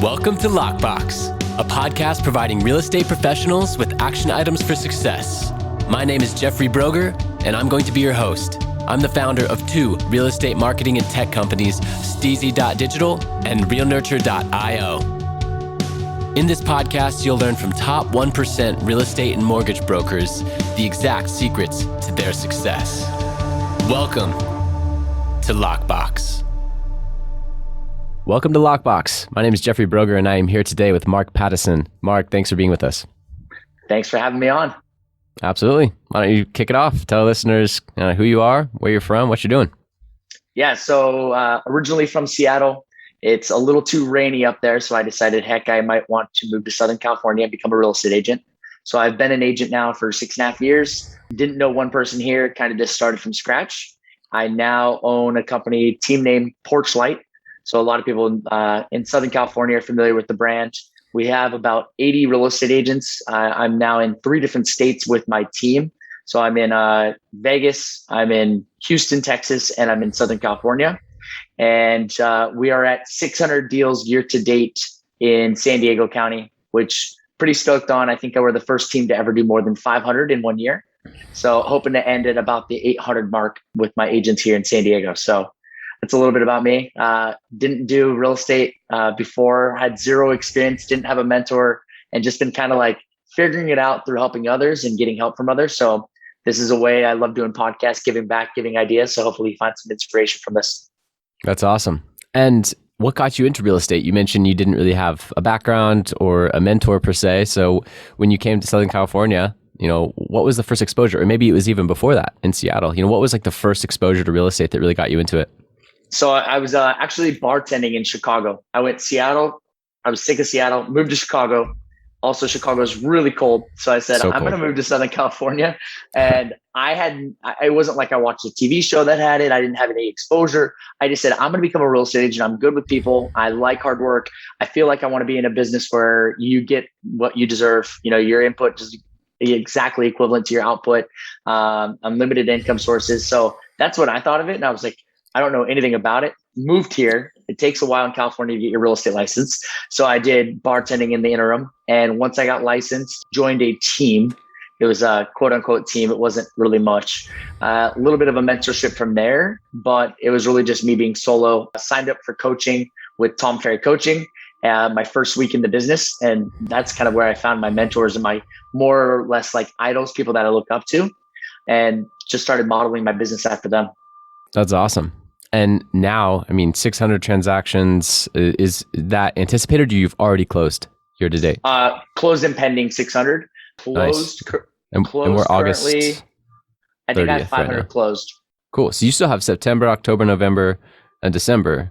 Welcome to Lockbox, a podcast providing real estate professionals with action items for success. My name is Jeffrey Brogger, and I'm going to be your host. I'm the founder of two real estate marketing and tech companies, STEEZY.Digital and realnurture.io. In this podcast, you'll learn from top 1% real estate and mortgage brokers the exact secrets to their success. Welcome to Lockbox. Welcome to Lockbox. My name is Jeffrey Brogger, and I am here today with Mark Pattison. Mark, thanks for being with us. Thanks for having me on. Absolutely. Why don't you kick it off? Tell listeners who you are, where you're from, what you're doing. Yeah, so originally from Seattle. It's a little too rainy up there, so I decided, heck, I might want to move to Southern California and become a real estate agent. So I've been an agent now for 6.5 years. Didn't know one person here, kind of just started from scratch. I now own a company, team name Porchlight. So a lot of people in Southern California are familiar with the brand. We have about 80 real estate agents. I'm now in 3 different states with my team. So I'm in Vegas, I'm in Houston, Texas, and I'm in Southern California. And we are at 600 deals year to date in San Diego County, which pretty stoked on. I think we're the first team to ever do more than 500 in 1 year. So hoping to end at about the 800 mark with my agents here in San Diego. So that's a little bit about me. Didn't do real estate before, had zero experience, didn't have a mentor, and just been kind of like figuring it out through helping others and getting help from others. So this is a way I love doing podcasts, giving back, giving ideas. So hopefully you find some inspiration from this. That's awesome. And what got you into real estate? You mentioned you didn't really have a background or a mentor per se. So when you came to Southern California, what was the first exposure? Or maybe it was even before that in Seattle. What was like the first exposure to real estate that really got you into it? So I was actually bartending in Chicago. I went to Seattle. I was sick of Seattle, moved to Chicago. Also, Chicago is really cold. So I said, I'm going to move to Southern California. And it wasn't like I watched a TV show that had it. I didn't have any exposure. I just said, I'm going to become a real estate agent. I'm good with people. I like hard work. I feel like I want to be in a business where you get what you deserve. Your input is exactly equivalent to your output. Unlimited income sources. So that's what I thought of it. And I was like, I don't know anything about it. Moved here. It takes a while in California to get your real estate license. So I did bartending in the interim. And once I got licensed, joined a team. It was a quote unquote team. It wasn't really much. A little bit of a mentorship from there, but it was really just me being solo. I signed up for coaching with Tom Ferry Coaching my first week in the business. And that's kind of where I found my mentors and my more or less like idols, people that I look up to, and just started modeling my business after them. That's awesome. And now, 600 transactions, is that anticipated or you've already closed year to date? Closed and pending 600. Closed. Nice. And we're August 30th. I think I have 500 right closed. Cool. So you still have September, October, November, and December.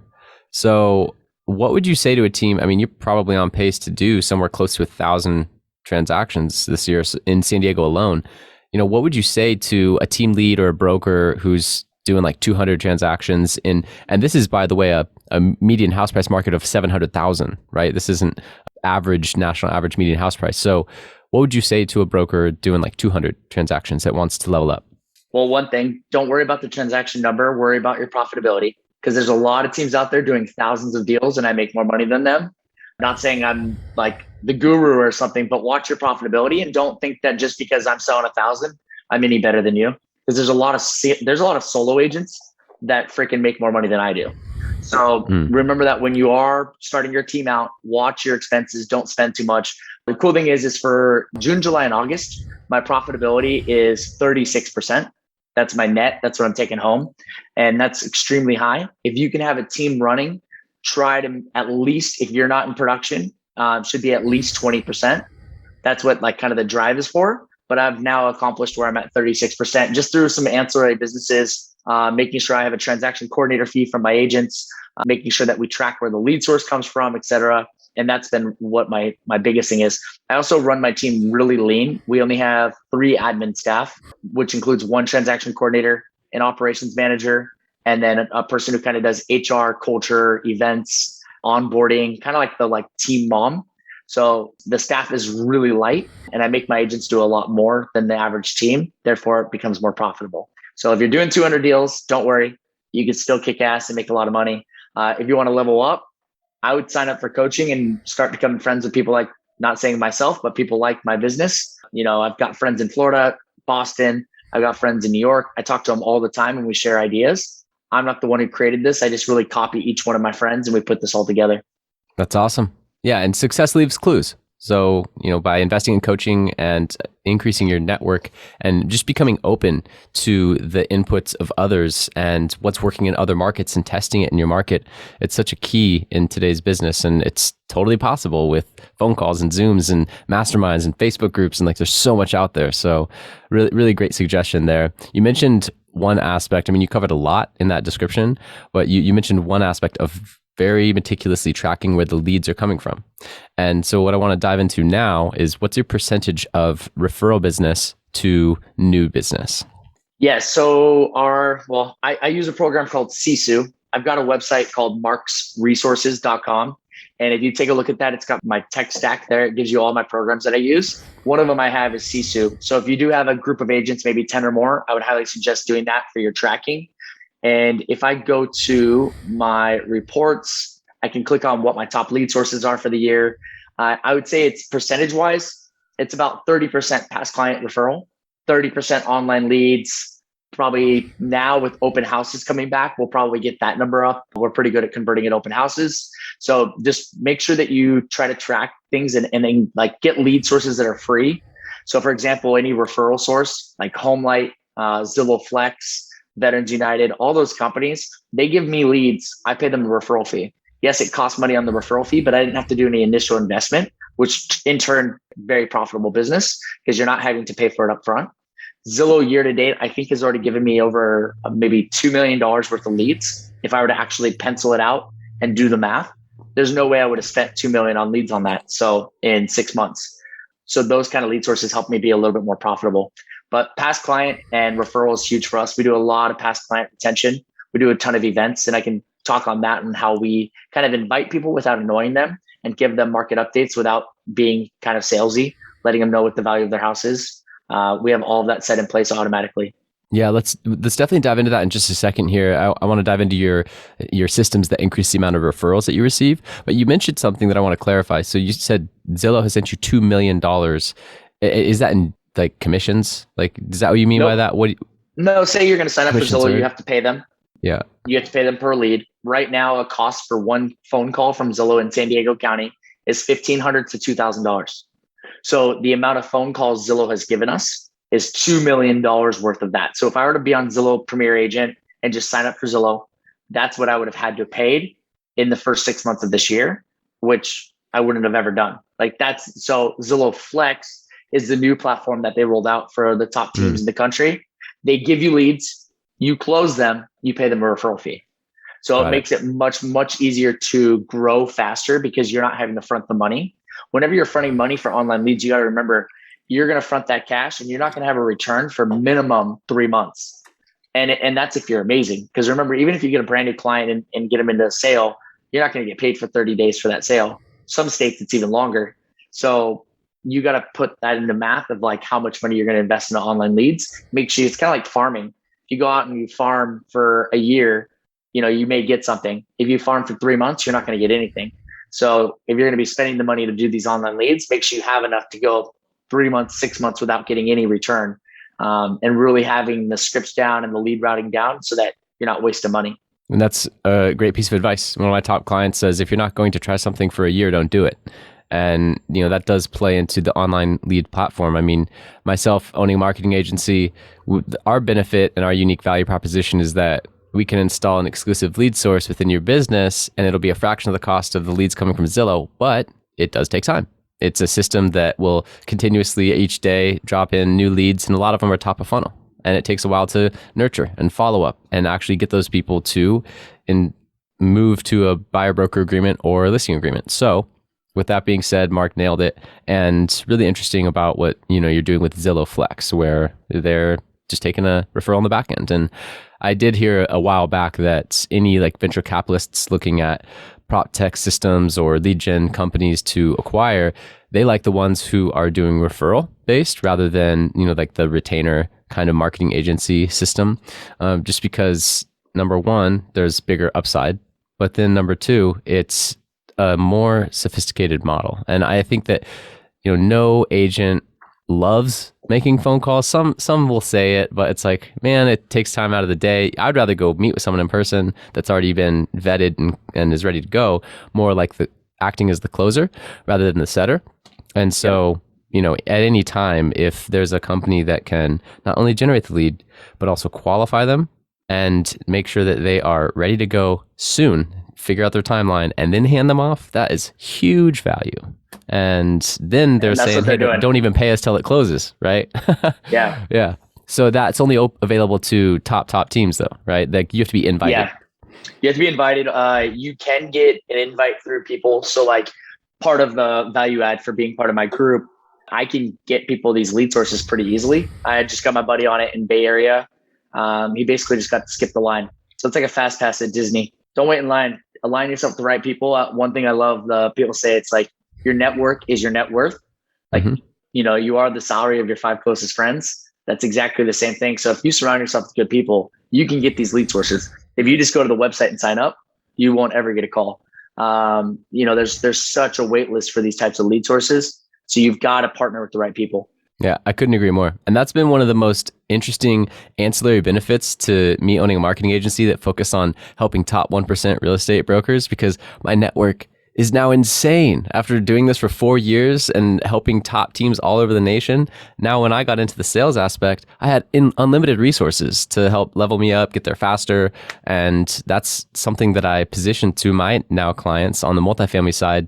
So what would you say to a team? You're probably on pace to do somewhere close to 1,000 transactions this year in San Diego alone. What would you say to a team lead or a broker who's doing like 200 transactions and this is, by the way, a median house price market of 700,000, right? This isn't national average median house price. So what would you say to a broker doing like 200 transactions that wants to level up? Well, one thing, don't worry about the transaction number, worry about your profitability, because there's a lot of teams out there doing thousands of deals and I make more money than them. Not saying I'm like the guru or something, but watch your profitability and don't think that just because I'm selling 1,000, I'm any better than you. Because there's a lot of solo agents that freaking make more money than I do. So remember that when you are starting your team out, watch your expenses, don't spend too much. The cool thing is for June, July, and August, my profitability is 36%. That's my net. That's what I'm taking home. And that's extremely high. If you can have a team running, try to at least, if you're not in production, should be at least 20%. That's what like kind of the drive is for. But I've now accomplished where I'm at 36% just through some ancillary businesses, making sure I have a transaction coordinator fee from my agents, making sure that we track where the lead source comes from, et cetera. And that's been what my biggest thing is. I also run my team really lean. We only have 3 admin staff, which includes 1 transaction coordinator, an operations manager, and then a person who kind of does HR, culture, events, onboarding, kind of like the team mom. So the staff is really light and I make my agents do a lot more than the average team. Therefore, it becomes more profitable. So if you're doing 200 deals, don't worry. You can still kick ass and make a lot of money. If you want to level up, I would sign up for coaching and start becoming friends with people like, not saying myself, but people like my business. I've got friends in Florida, Boston. I've got friends in New York. I talk to them all the time and we share ideas. I'm not the one who created this. I just really copy each one of my friends and we put this all together. That's awesome. Yeah. And success leaves clues. So, by investing in coaching and increasing your network and just becoming open to the inputs of others and what's working in other markets and testing it in your market, it's such a key in today's business. And it's totally possible with phone calls and Zooms and masterminds and Facebook groups. And there's so much out there. So really, really great suggestion there. You mentioned one aspect. I mean, you covered a lot in that description, but you mentioned one aspect of very meticulously tracking where the leads are coming from. And so what I want to dive into now is what's your percentage of referral business to new business? Yeah. So I use a program called Sisu. I've got a website called marksresources.com. And if you take a look at that, it's got my tech stack there. It gives you all my programs that I use. One of them I have is Sisu. So if you do have a group of agents, maybe 10 or more, I would highly suggest doing that for your tracking. And if I go to my reports, I can click on what my top lead sources are for the year. I would say it's percentage wise, it's about 30% past client referral, 30% online leads. Probably now with open houses coming back, we'll probably get that number up. We're pretty good at converting at open houses. So just make sure that you try to track things and then like get lead sources that are free. So for example, any referral source like HomeLight, Zillow Flex, Veterans United, all those companies, they give me leads. I pay them a referral fee. Yes, it costs money on the referral fee, but I didn't have to do any initial investment, which in turn, very profitable business because you're not having to pay for it up front. Zillow year to date, I think has already given me over maybe $2 million worth of leads. If I were to actually pencil it out and do the math, there's no way I would have spent 2 million on leads on that. So in 6 months. So those kind of lead sources help me be a little bit more profitable. But past client and referral is huge for us. We do a lot of past client retention. We do a ton of events, and I can talk on that and how we kind of invite people without annoying them and give them market updates without being kind of salesy, letting them know what the value of their house is. We have all of that set in place automatically. Yeah, let's definitely dive into that in just a second here. I want to dive into your systems that increase the amount of referrals that you receive. But you mentioned something that I want to clarify. So you said Zillow has sent you $2 million. Is that in like commissions? Like, is that what you mean by that? No, say you're going to sign up for Zillow, you have to pay them. Yeah. You have to pay them per lead. Right now, a cost for one phone call from Zillow in San Diego County is $1,500 to $2,000. So the amount of phone calls Zillow has given us is $2 million worth of that. So if I were to be on Zillow Premier Agent and just sign up for Zillow, that's what I would have had to have paid in the first 6 months of this year, which I wouldn't have ever done. So Zillow Flex is the new platform that they rolled out for the top teams in the country. They give you leads, you close them, you pay them a referral fee. So it makes it much, much easier to grow faster because you're not having to front the money. Whenever you're fronting money for online leads, you got to remember you're going to front that cash and you're not going to have a return for minimum 3 months. And that's if you're amazing. Because remember, even if you get a brand new client and get them into a sale, you're not going to get paid for 30 days for that sale. Some states, it's even longer. So you got to put that into math of like how much money you're going to invest in the online leads. Make sure it's kind of like farming. If you go out and you farm for a year, you may get something. If you farm for 3 months, you're not going to get anything. So if you're going to be spending the money to do these online leads, make sure you have enough to go 3 months, 6 months without getting any return, and really having the scripts down and the lead routing down so that you're not wasting money. And that's a great piece of advice. One of my top clients says, if you're not going to try something for a year, don't do it. And, that does play into the online lead platform. I mean, myself owning a marketing agency, our benefit and our unique value proposition is that we can install an exclusive lead source within your business, and it'll be a fraction of the cost of the leads coming from Zillow, but it does take time. It's a system that will continuously each day drop in new leads, and a lot of them are top of funnel. And it takes a while to nurture and follow up and actually get those people to move to a buyer broker agreement or a listing agreement. So with that being said, Mark nailed it. And really interesting about what you're doing with Zillow Flex, where they're just taking a referral on the back end. And I did hear a while back that any like venture capitalists looking at prop tech systems or lead gen companies to acquire, they like the ones who are doing referral based rather than like the retainer kind of marketing agency system, just because number one, there's bigger upside, but then number two, it's a more sophisticated model. And I think that, no agent loves making phone calls. Some will say it, but it's like, man, it takes time out of the day. I'd rather go meet with someone in person that's already been vetted and is ready to go, more like the acting as the closer rather than the setter. And so, at any time, if there's a company that can not only generate the lead, but also qualify them and make sure that they are ready to go soon, figure out their timeline, and then hand them off, that is huge value. And then they're saying, hey, don't even pay us till it closes, right? Yeah. Yeah. So that's only available to top teams though, right? Like you have to be invited. Yeah. You have to be invited. You can get an invite through people. So like part of the value add for being part of my group, I can get people these lead sources pretty easily. I just got my buddy on it in Bay Area. He basically just got to skip the line. So it's like a fast pass at Disney. Don't wait in line. Align yourself with the right people. One thing I love, people say, it's like your network is your net worth. Like, you are the salary of your 5 closest friends. That's exactly the same thing. So if you surround yourself with good people, you can get these lead sources. If you just go to the website and sign up, you won't ever get a call. There's such a wait list for these types of lead sources. So you've got to partner with the right people. Yeah, I couldn't agree more. And that's been one of the most interesting ancillary benefits to me owning a marketing agency that focus on helping top 1% real estate brokers, because my network is now insane. After doing this for 4 years and helping top teams all over the nation, now when I got into the sales aspect, I had unlimited resources to help level me up, get there faster. And that's something that I position to my now clients on the multifamily side.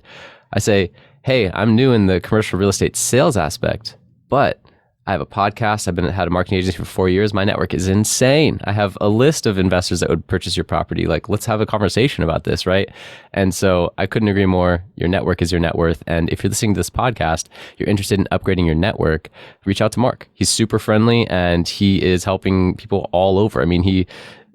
I say, hey, I'm new in the commercial real estate sales aspect, but I have a podcast. I've had a marketing agency for 4 years. My network is insane. I have a list of investors that would purchase your property. Like, let's have a conversation about this, right? And so I couldn't agree more. Your network is your net worth. And if you're listening to this podcast, you're interested in upgrading your network, reach out to Mark. He's super friendly and he is helping people all over. I mean, he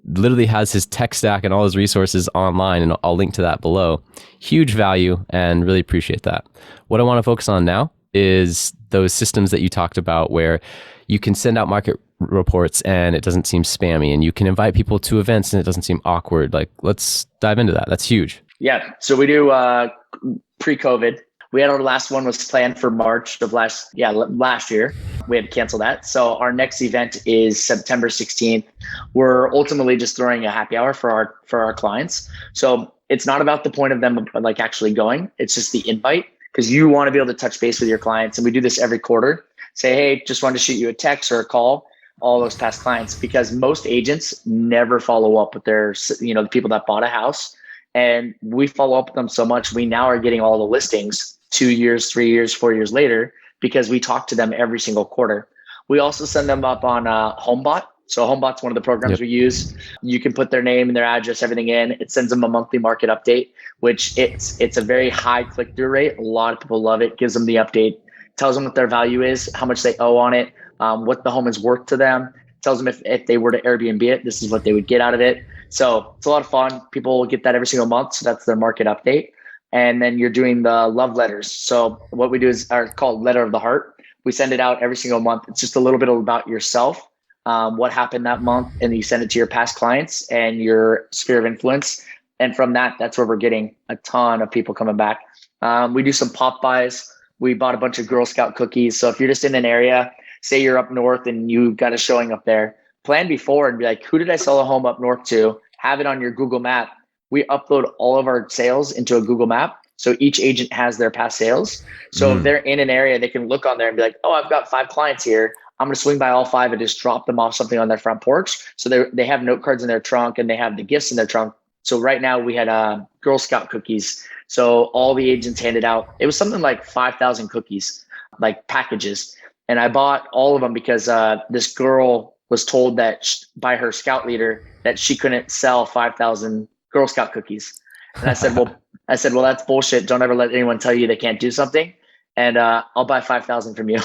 literally has his tech stack and all his resources online, and I'll link to that below. Huge value, and really appreciate that. What I want to focus on now is those systems that you talked about where you can send out market reports and it doesn't seem spammy, and you can invite people to events and it doesn't seem awkward. Like, let's dive into that. That's huge. Yeah. So we do pre-COVID. We had our last one was planned for March of last year. We had to cancel that. So our next event is September 16th. We're ultimately just throwing a happy hour for our clients. So it's not about the point of them like actually going. It's just the invite, because you want to be able to touch base with your clients. And we do this every quarter. Say, hey, just wanted to shoot you a text or a call, all those past clients, because most agents never follow up with their, the people that bought a house. And we follow up with them so much. We now are getting all the listings 2 years, 3 years, 4 years later, because we talk to them every single quarter. We also send them up on HomeBot. So HomeBot's one of the programs we use. You can put their name and their address, everything in. It sends them a monthly market update, which it's a very high click-through rate. A lot of people love it. Gives them the update, tells them what their value is, how much they owe on it, what the home is worth to them. Tells them if they were to Airbnb it, this is what they would get out of it. So it's a lot of fun. People will get that every single month. So that's their market update. And then you're doing the love letters. So what we do are called Letter of the Heart. We send it out every single month. It's just a little bit about yourself, what happened that month, and you send it to your past clients and your sphere of influence. And from that's where we're getting a ton of people coming back. We do some pop buys. We bought a bunch of Girl Scout cookies. So if you're just in an area, say you're up north and you got a showing up there, plan before and be like, who did I sell a home up north to? Have it on your Google map. We upload all of our sales into a Google map. So each agent has their past sales. So if they're in an area, they can look on there and be like, oh, I've got 5 clients here. I'm going to swing by all 5 and just drop them off something on their front porch. So they have note cards in their trunk and they have the gifts in their trunk. So right now we had Girl Scout cookies. So all the agents handed out, it was something like 5,000 cookies, like packages. And I bought all of them because this girl was told that by her scout leader that she couldn't sell 5,000 Girl Scout cookies. And I said, well, that's bullshit. Don't ever let anyone tell you they can't do something. And I'll buy 5,000 from you.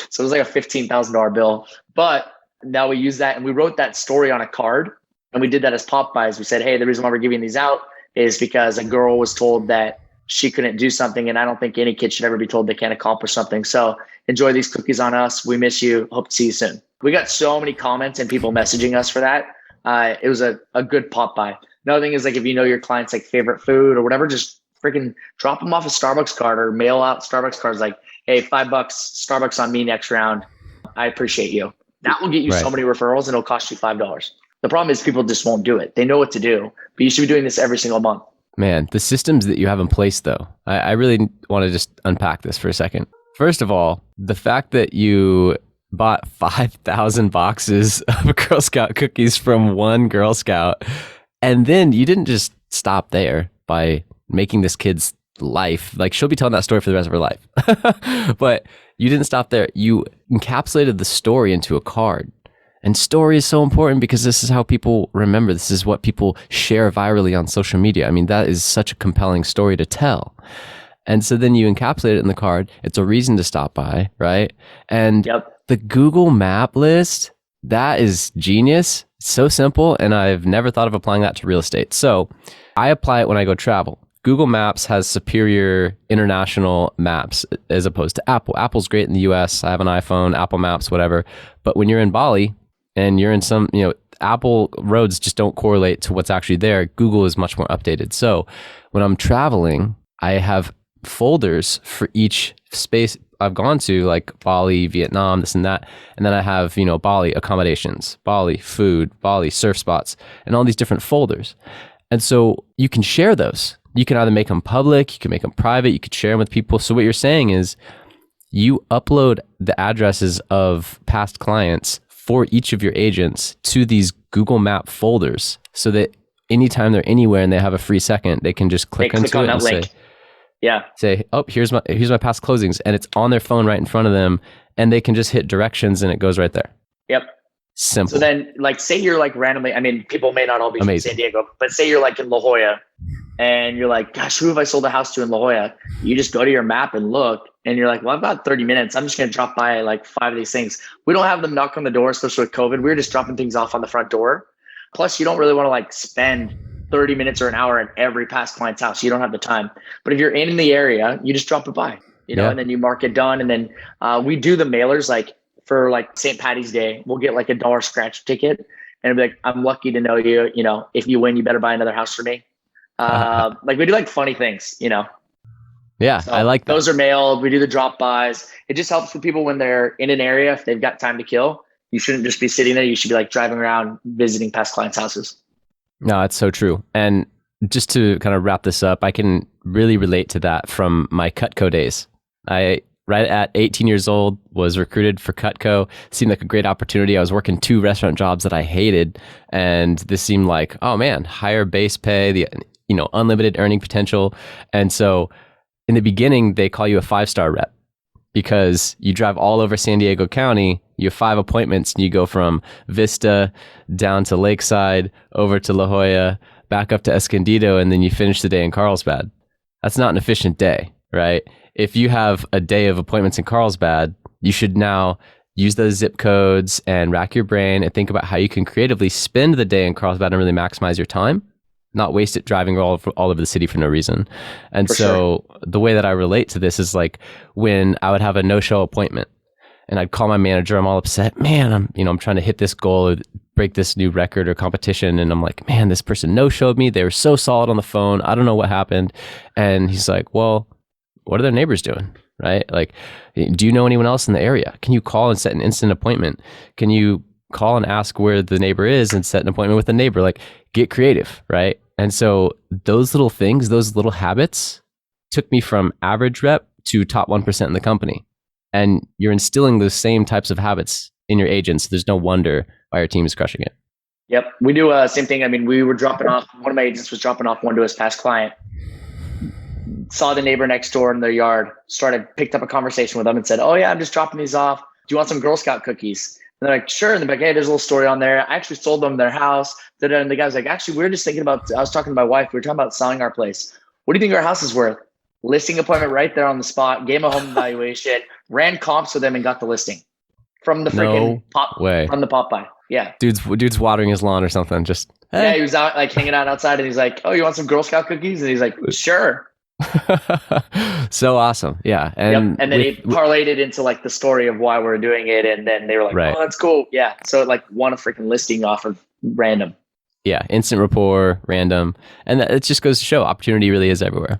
So it was like a $15,000 bill. But now we use that, and we wrote that story on a card, and we did that as pop buys. We said, hey, the reason why we're giving these out is because a girl was told that she couldn't do something. And I don't think any kid should ever be told they can't accomplish something. So enjoy these cookies on us. We miss you. Hope to see you soon. We got so many comments and people messaging us for that. It was a good pop by. Another thing is, like, if you know your client's like favorite food or whatever, just freaking drop them off a Starbucks card or mail out Starbucks cards like, hey, $5 Starbucks on me next round. I appreciate you. That will get you so many referrals and it'll cost you $5. The problem is people just won't do it. They know what to do, but you should be doing this every single month. Man, the systems that you have in place, though, I really want to just unpack this for a second. First of all, the fact that you bought 5,000 boxes of Girl Scout cookies from one Girl Scout, and then you didn't just stop there by making this kid's life, like she'll be telling that story for the rest of her life. But you didn't stop there. You encapsulated the story into a card. And story is so important because this is how people remember. This is what people share virally on social media. I mean, that is such a compelling story to tell. And so then you encapsulate it in the card. It's a reason to stop by, right? And the Google Map list, that is genius. It's so simple. And I've never thought of applying that to real estate. So I apply it when I go travel. Google Maps has superior international maps as opposed to Apple. Apple's great in the US. I have an iPhone, Apple Maps, whatever. But when you're in Bali and you're in some, Apple roads just don't correlate to what's actually there. Google is much more updated. So when I'm traveling, I have folders for each space I've gone to, like Bali, Vietnam, this and that. And then I have, Bali accommodations, Bali food, Bali surf spots, and all these different folders. And so you can share those. You can either make them public, you can make them private, you could share them with people. So what you're saying is you upload the addresses of past clients for each of your agents to these Google Map folders so that anytime they're anywhere and they have a free second, they can just click into it and say, oh, here's my past closings. And it's on their phone right in front of them. And they can just hit directions and it goes right there. Yep. Simple. So then say you're randomly, people may not all be from San Diego, but say you're in La Jolla and you're like, gosh, who have I sold a house to in La Jolla? You just go to your map and look and you're like, well, I've got 30 minutes. I'm just going to drop by 5 of these things. We don't have them knock on the door, especially with COVID. We were just dropping things off on the front door. Plus you don't really want to spend 30 minutes or an hour at every past client's house. You don't have the time. But if you're in the area, you just drop it by, and then you mark it done. And then we do the mailers for St. Patty's Day, we'll get $1 scratch ticket and be like, I'm lucky to know you, if you win, you better buy another house for me. We do funny things, Yeah, so I like that. Those are mailed. We do the drop bys. It just helps with people when they're in an area. If they've got time to kill, you shouldn't just be sitting there. You should be driving around visiting past clients' houses. No, it's so true. And just to kind of wrap this up, I can really relate to that from my Cutco days. Right at 18 years old, was recruited for Cutco. Seemed like a great opportunity. I was working 2 restaurant jobs that I hated. And this seemed like, oh man, higher base pay, the unlimited earning potential. And so in the beginning, they call you a 5-star rep because you drive all over San Diego County. You have 5 appointments and you go from Vista down to Lakeside, over to La Jolla, back up to Escondido, and then you finish the day in Carlsbad. That's not an efficient day, right? If you have a day of appointments in Carlsbad, you should now use those zip codes and rack your brain and think about how you can creatively spend the day in Carlsbad and really maximize your time, not waste it driving all over the city for no reason. And the way that I relate to this is when I would have a no-show appointment and I'd call my manager, I'm all upset, man, I'm trying to hit this goal or break this new record or competition. And I'm like, man, this person no-showed me. They were so solid on the phone. I don't know what happened. And he's like, well, what are their neighbors doing, right? Do you know anyone else in the area? Can you call and set an instant appointment? Can you call and ask where the neighbor is and set an appointment with the neighbor? Get creative, right? And so those little things, those little habits took me from average rep to top 1% in the company. And you're instilling those same types of habits in your agents. There's no wonder why your team is crushing it. Yep. We do same thing. We were dropping off, one of my agents was dropping off one to his past client. Saw the neighbor next door in their yard, picked up a conversation with them and said, oh yeah, I'm just dropping these off. Do you want some Girl Scout cookies? And they're like, sure. And they're like, hey, there's a little story on there. I actually sold them their house. And the guy's like, actually, we were just thinking about, I was talking to my wife. We were talking about selling our place. What do you think our house is worth? Listing appointment right there on the spot, gave a home evaluation, ran comps with them and got the listing from the freaking from the pop by. Yeah. Dude's watering his lawn or something. Just, hey. Yeah, he was out hanging out outside and he's like, oh, you want some Girl Scout cookies? And he's like, sure. So awesome. Yeah. And then he parlayed it into the story of why we're doing it. And then they were like, oh, that's cool. Yeah. So it won a freaking listing off of random. Yeah, instant rapport, random. And it just goes to show opportunity really is everywhere.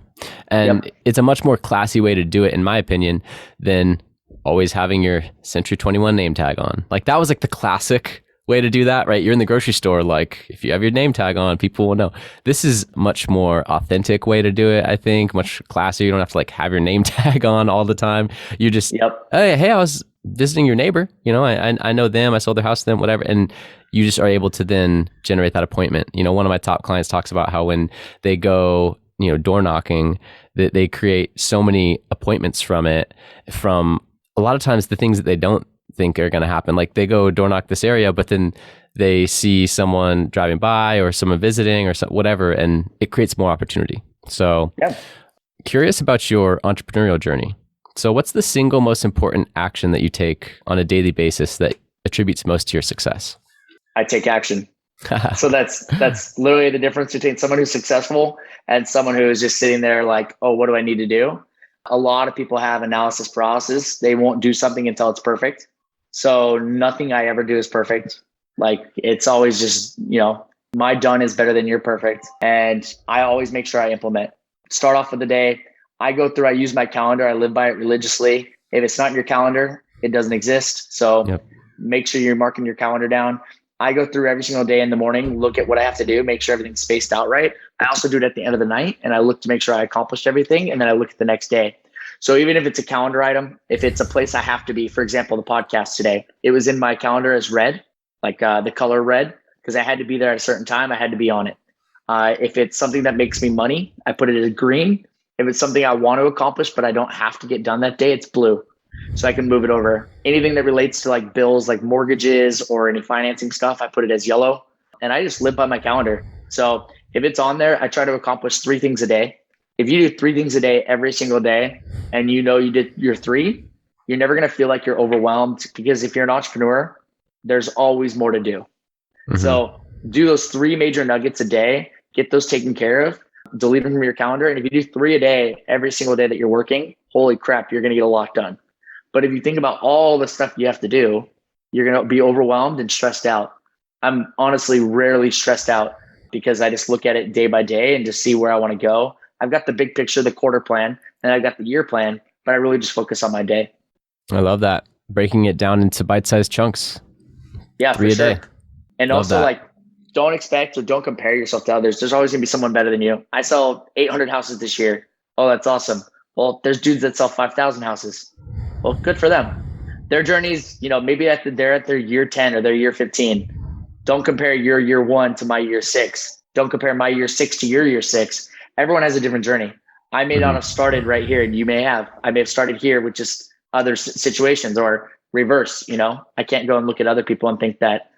And it's a much more classy way to do it, in my opinion, than always having your Century 21 name tag on. Like that was like the classic way to do that, right? You're in the grocery store, like if you have your name tag on, people will know. This is much more authentic way to do it, I think, much classier. You don't have to like have your name tag on all the time. You just, hey, I was visiting your neighbor, you know, I know them, I sold their house to them, whatever. And you just are able to then generate that appointment. You know, one of my top clients talks about how when they go, you know, door knocking, that they create so many appointments from it, from a lot of times the things that they don't think are going to happen. Like they go door knock this area, but then they see someone driving by or someone visiting or whatever, and it creates more opportunity. So curious about your entrepreneurial journey. So what's the single most important action that you take on a daily basis that attributes most to your success? I take action. So that's literally the difference between someone who's successful and someone who is just sitting there like, oh, what do I need to do? A lot of people have analysis paralysis. They won't do something until it's perfect. So nothing I ever do is perfect. Like it's always just, you know, my done is better than your perfect. And I always make sure I implement. Start off with the day. I go through, I use my calendar. I live by it religiously. If it's not in your calendar, it doesn't exist. So make sure you're marking your calendar down. I go through every single day in the morning, look at what I have to do, make sure everything's spaced out right. I also do it at the end of the night and I look to make sure I accomplished everything. And then I look at the next day. So even if it's a calendar item, if it's a place I have to be, for example, the podcast today, it was in my calendar as red, like the color red, because I had to be there at a certain time. I had to be on it. If it's something that makes me money, I put it as green. If it's something I want to accomplish, but I don't have to get done that day, it's blue. So I can move it over. Anything that relates to like bills, like mortgages or any financing stuff, I put it as yellow. And I just live by my calendar. So if it's on there, I try to accomplish 3 things a day. If you do 3 things a day every single day and you know you did your 3, you're never going to feel like you're overwhelmed, because if you're an entrepreneur, there's always more to do. So do those 3 major nuggets a day, get those taken care of, delete them from your calendar. And if you do 3 a day, every single day that you're working, holy crap, you're going to get a lot done. But if you think about all the stuff you have to do, you're going to be overwhelmed and stressed out. I'm honestly rarely stressed out because I just look at it day by day and just see where I want to go. I've got the big picture, the quarter plan, and I've got the year plan, but I really just focus on my day. I love that. Breaking it down into bite-sized chunks. Yeah, 3 for a sure. day. And Love also that. like, don't expect or don't compare yourself to others. There's always going to be someone better than you. I sell 800 houses this year. Oh, that's awesome. Well, there's dudes that sell 5,000 houses. Well, good for them. Their journeys, you know, maybe they're at their year 10 or their year 15. Don't compare your year 1 to my year 6. Don't compare my year 6 to your year 6. Everyone has a different journey. I may not have started right here, and you may have. I may have started here with just other situations, or reverse. You know, I can't go and look at other people and think that,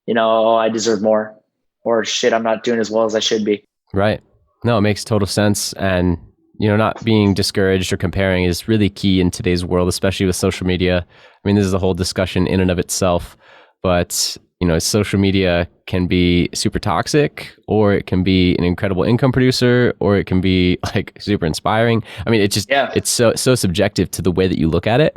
you know, oh, I deserve more, or shit, I'm not doing as well as I should be. Right. No, it makes total sense. And, you know, not being discouraged or comparing is really key in today's world, especially with social media. I mean, this is a whole discussion in and of itself, but, you know, social media can be super toxic, or it can be an incredible income producer, or it can be like super inspiring. I mean, it just, it's so subjective to the way that you look at it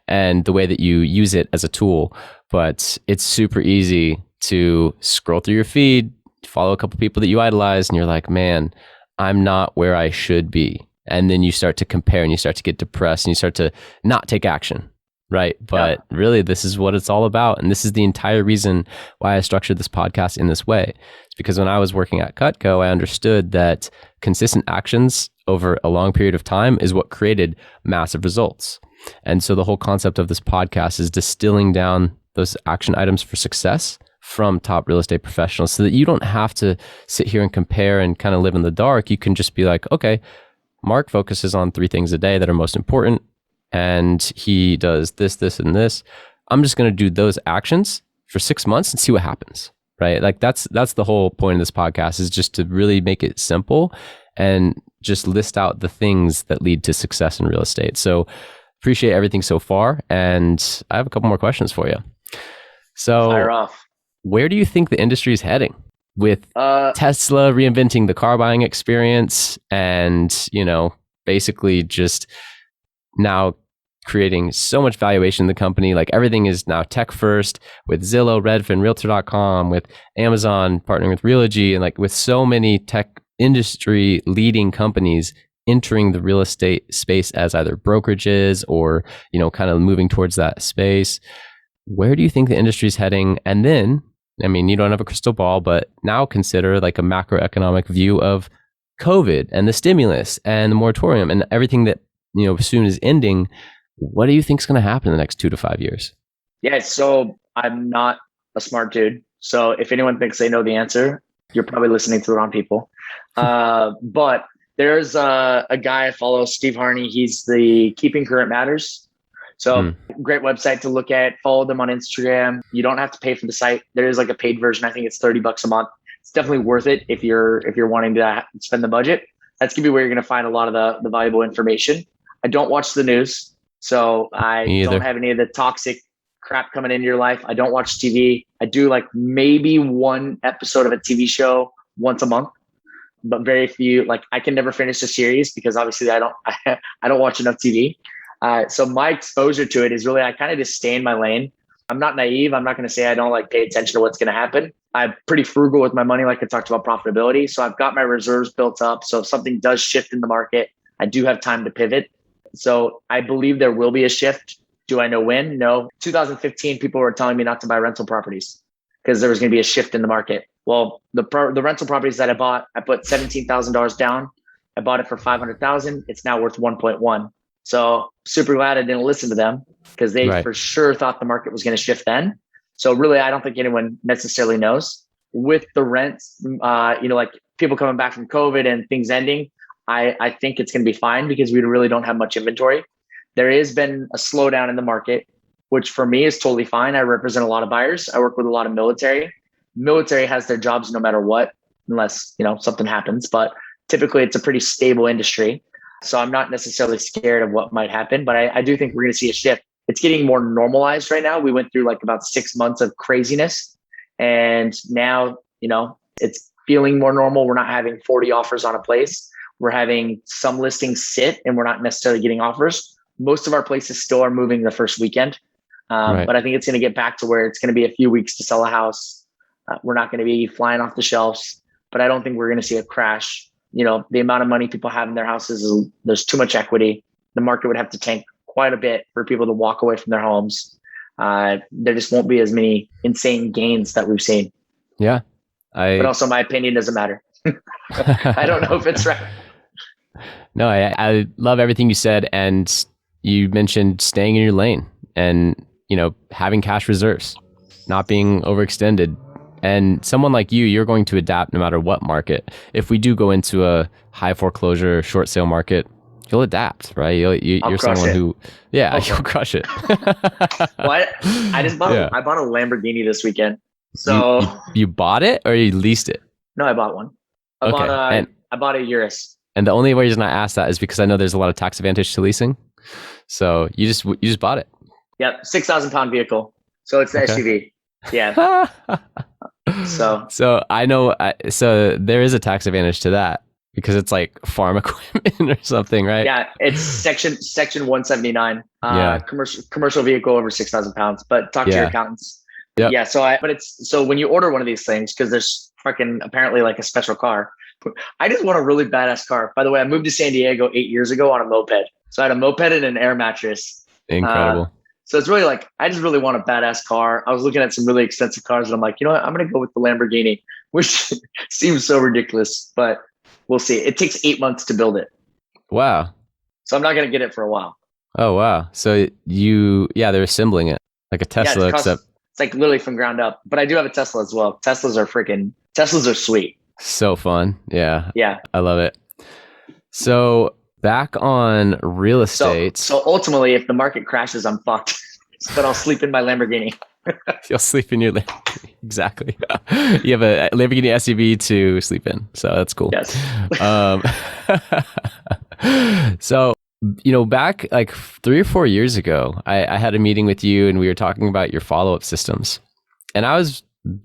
and the way that you use it as a tool. But it's super easy to scroll through your feed, follow a couple people that you idolize, and you're like, man, I'm not where I should be. And then you start to compare and you start to get depressed and you start to not take action. Right. But really, this is what it's all about. And this is the entire reason why I structured this podcast in this way. It's because when I was working at Cutco, I understood that consistent actions over a long period of time is what created massive results. And so the whole concept of this podcast is distilling down those action items for success from top real estate professionals, so that you don't have to sit here and compare and kind of live in the dark. You can just be like, okay, Mark focuses on 3 things a day that are most important, and he does this, this, and this. I'm just going to do those actions for 6 months and see what happens, right? Like that's the whole point of this podcast, is just to really make it simple and just list out the things that lead to success in real estate. So appreciate everything so far. And I have a couple more questions for you. So fire off. Where do you think the industry is heading with Tesla reinventing the car buying experience, and, you know, basically just now creating so much valuation in the company. Like everything is now tech first with Zillow, Redfin, Realtor.com, with Amazon partnering with Realogy, and like with so many tech industry leading companies entering the real estate space as either brokerages or, kind of moving towards that space. Where do you think the industry is heading? And then, I mean, you don't have a crystal ball, but now consider like a macroeconomic view of COVID and the stimulus and the moratorium and everything that, soon is ending. What do you think is going to happen in the next 2 to 5 years? Yeah, so I'm not a smart dude. So if anyone thinks they know the answer, you're probably listening to the wrong people. But there's a guy I follow, Steve Harney. He's the Keeping Current Matters. So great website to look at. Follow them on Instagram. You don't have to pay for the site. There is like a paid version. I think it's $30 a month. It's definitely worth it if you're wanting to spend the budget. That's gonna be where you're gonna find a lot of the valuable information. I don't watch the news, so I don't have any of the toxic crap coming into your life. I don't watch TV. I do like maybe one episode of a TV show once a month, but very few. Like I can never finish a series because obviously I don't watch enough TV. So my exposure to it is really, I kind of just stay in my lane. I'm not naive. I'm not going to say I don't like pay attention to what's going to happen. I'm pretty frugal with my money. Like I talked about profitability. So I've got my reserves built up. So if something does shift in the market, I do have time to pivot. So I believe there will be a shift. Do I know when? No. 2015, people were telling me not to buy rental properties because there was going to be a shift in the market. Well, the rental properties that I bought, I put $17,000 down. I bought it for $500,000. It's now worth 1.1. So super glad I didn't listen to them because they for sure thought the market was going to shift then. So really, I don't think anyone necessarily knows. With the rents, like people coming back from COVID and things ending, I think it's going to be fine because we really don't have much inventory. There has been a slowdown in the market, which for me is totally fine. I represent a lot of buyers. I work with a lot of military. Military has their jobs no matter what, unless, something happens. But typically it's a pretty stable industry. So I'm not necessarily scared of what might happen, but I do think we're going to see a shift. It's getting more normalized right now. We went through like about 6 months of craziness. And now, it's feeling more normal. We're not having 40 offers on a place. We're having some listings sit and we're not necessarily getting offers. Most of our places still are moving the first weekend. But I think it's going to get back to where it's going to be a few weeks to sell a house. We're not going to be flying off the shelves, but I don't think we're going to see a crash. The amount of money people have in their houses, there's too much equity. The market would have to tank quite a bit for people to walk away from their homes. There just won't be as many insane gains that we've seen. Yeah. But also my opinion doesn't matter. I don't know if it's right. No, I love everything you said. And you mentioned staying in your lane and, having cash reserves, not being overextended. And someone like you're going to adapt no matter what market. If we do go into a high foreclosure, short sale market, you'll adapt, right? You're someone who, you'll crush it. Well, I just bought I bought a Lamborghini this weekend. So you bought it or you leased it? No, I bought one. I bought a Urus. And the only reason I asked that is because I know there's a lot of tax advantage to leasing. So you just bought it. Yep, 6,000 pound vehicle. So it's the SUV. Yeah. So I know. So there is a tax advantage to that because it's like farm equipment or something, right? Yeah, it's section 179. Commercial vehicle over 6,000 pounds. But talk to your accountants. Yep. Yeah. So when you order one of these things, because there's fucking apparently like a special car. I just want a really badass car. By the way, I moved to San Diego 8 years ago on a moped. So I had a moped and an air mattress. Incredible. So it's really like, I just really want a badass car. I was looking at some really expensive cars and I'm like, you know what? I'm going to go with the Lamborghini, which seems so ridiculous, but we'll see. It takes 8 months to build it. Wow. So I'm not going to get it for a while. Oh, wow. So they're assembling it like a Tesla, except it's like literally from ground up, but I do have a Tesla as well. Teslas are sweet. So fun. Yeah. Yeah. I love it. So back on real estate. So ultimately, if the market crashes, I'm fucked. But I'll sleep in my Lamborghini. You'll sleep in your Lamborghini. Exactly. You have a Lamborghini SUV to sleep in. So that's cool. Yes. So, back like 3 or 4 years ago, I had a meeting with you and we were talking about your follow-up systems. And I was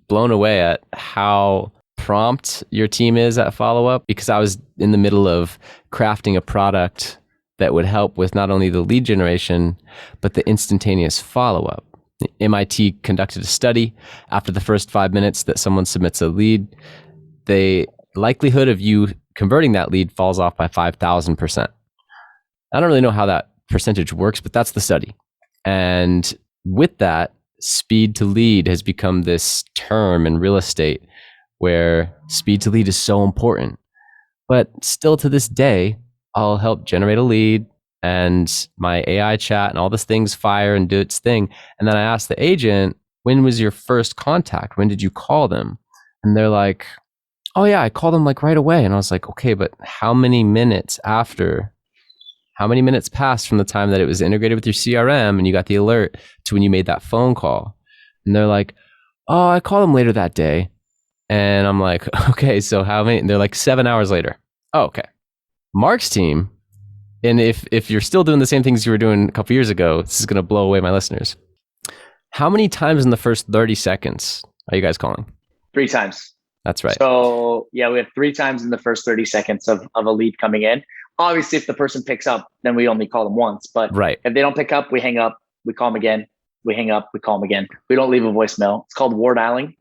blown away at how prompt your team is at follow-up because I was in the middle of crafting a product that would help with not only the lead generation, but the instantaneous follow-up. MIT conducted a study. After the first 5 minutes that someone submits a lead, the likelihood of you converting that lead falls off by 5,000%. I don't really know how that percentage works, but that's the study. And with that, speed to lead has become this term in real estate where speed to lead is so important. But still to this day, I'll help generate a lead and my AI chat and all these things fire and do its thing. And then I ask the agent, when was your first contact? When did you call them? And they're like, oh yeah, I called them like right away. And I was like, okay, but how many minutes passed from the time that it was integrated with your CRM and you got the alert to when you made that phone call? And they're like, oh, I called them later that day. And I'm like, okay, so how many? And they're like 7 hours later. Oh, okay. Mark's team, and if you're still doing the same things you were doing a couple years ago, this is going to blow away my listeners. How many times in the first 30 seconds are you guys calling? 3 times. That's right. So yeah, we have 3 times in the first 30 seconds of a lead coming in. Obviously, if the person picks up, then we only call them once. But right. If they don't pick up, we hang up, we call them again, we hang up, we call them again. We don't leave a voicemail. It's called war dialing.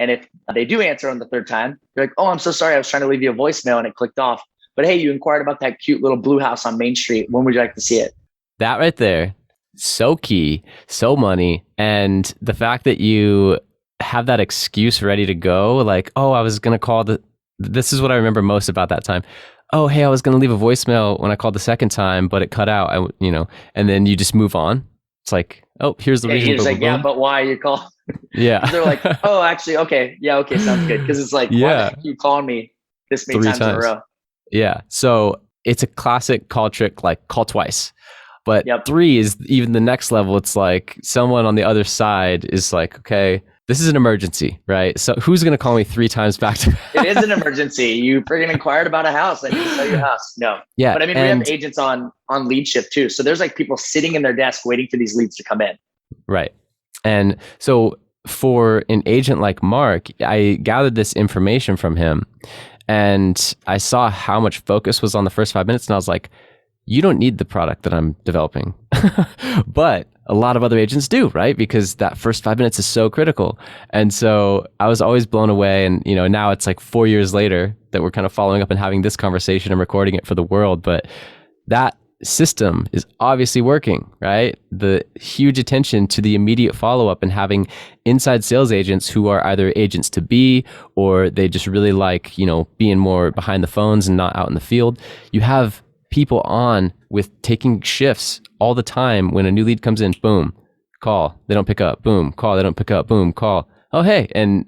And if they do answer on the 3rd time, they're like, oh, I'm so sorry. I was trying to leave you a voicemail and it clicked off. But hey, you inquired about that cute little blue house on Main Street. When would you like to see it? That right there, so key, so money. And the fact that you have that excuse ready to go, like, oh, I was going to call this is what I remember most about that time. Oh, hey, I was going to leave a voicemail when I called the 2nd time, but it cut out, and then you just move on. It's like, oh, here's the reason. He's like, yeah, but why you call? Yeah. They're like, oh, actually, okay. Yeah, okay, sounds good. Because it's like, why the heck you calling me this many times in a row? Yeah. So it's a classic call trick, like call twice. But 3 is even the next level. It's like someone on the other side is like, okay, this is an emergency, right? So who's going to call me 3 times back to back? It is an emergency. You friggin' inquired about a house. I need to sell your house. No. Yeah. But I mean, we have agents on lead shift too. So there's like people sitting in their desk waiting for these leads to come in. Right. And so for an agent like Mark, I gathered this information from him and I saw how much focus was on the first 5 minutes. And I was like, you don't need the product that I'm developing. But a lot of other agents do, right? Because that first 5 minutes is so critical. And so I was always blown away. And, now it's like 4 years later that we're kind of following up and having this conversation and recording it for the world. But that system is obviously working, right? The huge attention to the immediate follow-up and having inside sales agents who are either agents to be, or they just really like, being more behind the phones and not out in the field. You have people on with taking shifts all the time. When a new lead comes in, boom, call, they don't pick up, boom, call, they don't pick up, boom, call. Oh, hey. And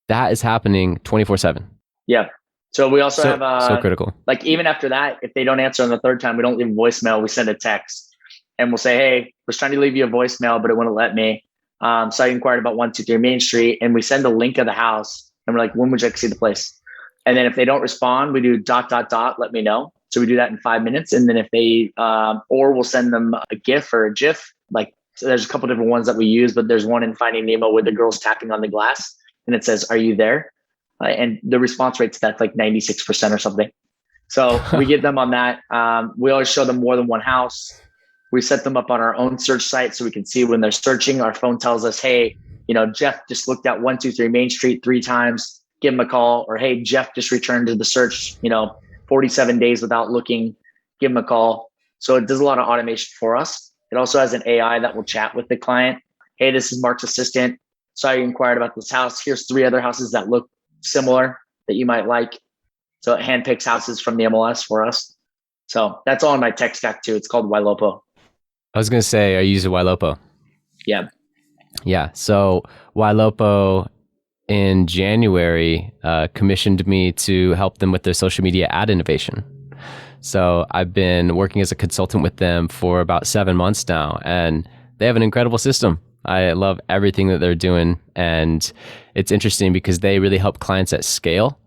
that is happening 24/7. Yeah. So we also have so critical. Like even after that, if they don't answer on the 3rd time, we don't leave a voicemail. We send a text and we'll say, hey, I was trying to leave you a voicemail, but it wouldn't let me. So I inquired about 123 Main Street, and we send a link of the house and we're like, when would you like to see the place? And then if they don't respond, we do ... let me know. So we do that in 5 minutes. And then if they, or we'll send them a GIF or a GIF. Like, so there's a couple different ones that we use, but there's one in Finding Nemo where the girl's tapping on the glass and it says, are you there? And the response rate's that's like 96% or something. So we get them on that. We always show them more than one house. We set them up on our own search site so we can see when they're searching. Our phone tells us, hey, Jeff just looked at 123 Main Street 3 times. Give him a call. Or hey, Jeff just returned to the search, 47 days without looking. Give him a call. So it does a lot of automation for us. It also has an AI that will chat with the client. Hey, this is Mark's assistant. Sorry you inquired about this house. Here's 3 other houses that look similar that you might like. So it handpicks houses from the MLS for us. So that's all in my tech stack too. It's called Wylopo. I was going to say, are you using Wylopo? Yeah. Yeah. So Wylopo in January commissioned me to help them with their social media ad innovation. So I've been working as a consultant with them for about 7 months now, and they have an incredible system. I love everything that they're doing. And it's interesting because they really help clients at scale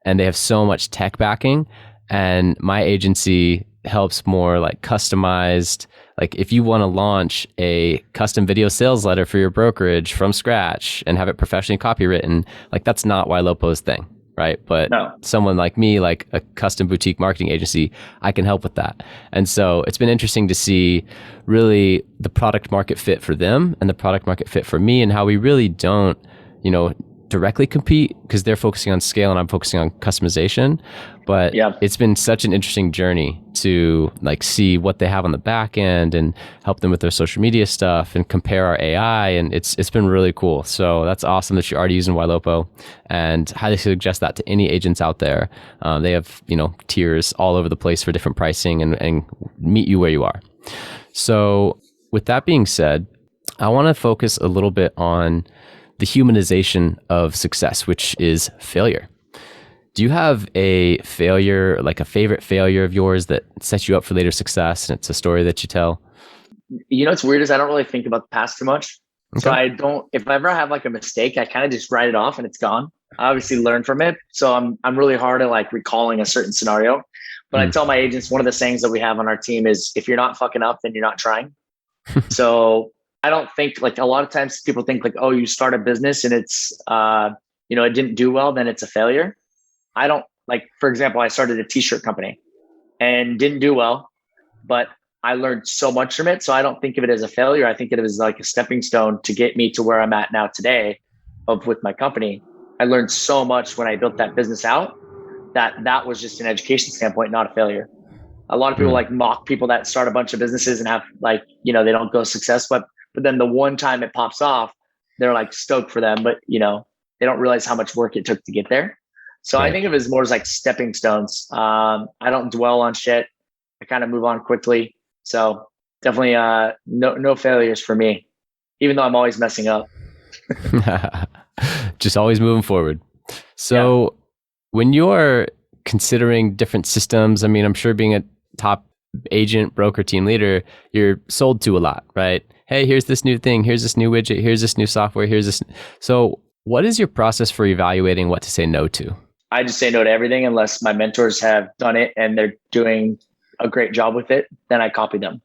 and they have so much tech backing. And my agency helps more like customized. Like if you want to launch a custom video sales letter for your brokerage from scratch and have it professionally copywritten, like that's not Wylopo's thing. right? But No. someone like me, like a custom boutique marketing agency, I can help with that. And so it's been interesting to see really the product market fit for them and the product market fit for me, and how we really don't, directly compete, because they're focusing on scale and I'm focusing on customization. But it's been such an interesting journey to like see what they have on the back end and help them with their social media stuff and compare our AI. And it's been really cool. So that's awesome that you're already using Wylopo, and highly suggest that to any agents out there. They have, tiers all over the place for different pricing and meet you where you are. So with that being said, I want to focus a little bit on the humanization of success, which is failure. Do you have a failure, like a favorite failure of yours that sets you up for later success, and it's a story that you tell? What's weird is I don't really think about the past too much. Okay. So I don't, if I ever have like a mistake, I kind of just write it off and it's gone. I obviously learn from it. So I'm really hard at like recalling a certain scenario. But I tell my agents, one of the sayings that we have on our team is, if you're not fucking up, then you're not trying. So I don't think, like, a lot of times people think like, oh, you start a business and it's, it didn't do well, then it's a failure. I don't, like, for example, I started a t-shirt company and didn't do well, but I learned so much from it. So I don't think of it as a failure. I think of it as like a stepping stone to get me to where I'm at now today with my company. I learned so much when I built that business out that was just an education standpoint, not a failure. A lot of people like mock people that start a bunch of businesses and have like, they don't go success, but then the one time it pops off, they're like stoked for them, but they don't realize how much work it took to get there. So I think of it as more as like stepping stones. I don't dwell on shit. I kind of move on quickly. So definitely no failures for me, even though I'm always messing up. Just always moving forward. So when you're considering different systems, I mean, I'm sure being a top agent, broker, team leader, you're sold to a lot, right? Hey, here's this new thing. Here's this new widget. Here's this new software. Here's this. So what is your process for evaluating what to say no to? I just say no to everything unless my mentors have done it and they're doing a great job with it. Then I copy them.